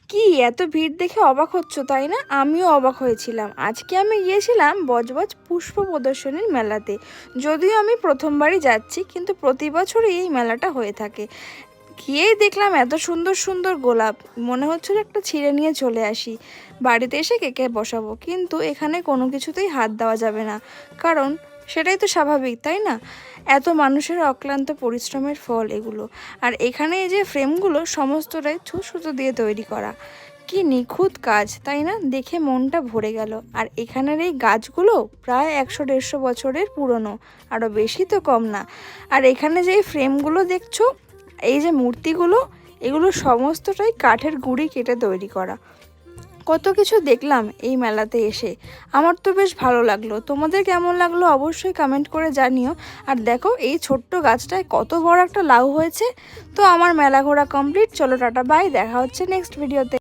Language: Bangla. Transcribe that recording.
কি এত ভিড় দেখে অবাক হচ্ছ তাই না? আমিও অবাক হয়েছিলাম। আজকে আমি গিয়েছিলাম বজবজ পুষ্প প্রদর্শনীর মেলাতে। যদিও আমি প্রথমবারই যাচ্ছি, কিন্তু প্রতি বছরই এই মেলাটা হয়ে থাকে। গিয়েই দেখলাম এত সুন্দর সুন্দর গোলাপ, মনে হচ্ছিল একটা ছিঁড়ে নিয়ে চলে আসি, বাড়িতে এসে কেকে বসাবো। কিন্তু এখানে কোনো কিছুতেই হাত দেওয়া যাবে না, কারণ সেটাই তো স্বাভাবিক, তাই না? এত মানুষের অক্লান্ত পরিশ্রমের ফল এগুলো। আর এখানে এই যে ফ্রেমগুলো সমস্তটাই সুতো দিয়ে তৈরি করা, কি নিখুঁত কাজ, তাই না? দেখে মনটা ভরে গেল। আর এখানের এই গাছগুলো প্রায় 100-150 বছরের পুরনো, আরও বেশি তো কম না। আর এখানে যে ফ্রেমগুলো দেখছো, এই যে মূর্তিগুলো, এগুলো সমস্তটাই কাঠের গুঁড়ি কেটে তৈরি করা। কত কিছু দেখলাম এই মেলাতে এসে, আমার তো বেশ ভালো লাগলো। তোমাদের কেমন লাগলো অবশ্যই কমেন্ট করে জানিও। আর দেখো এই ছোট্ট গাছটায় কত বড় একটা লাউ হয়েছে। তো আমার মেলা ঘোরা কমপ্লিট, চলো টাটা বাই, দেখা হচ্ছে নেক্সট ভিডিওতে।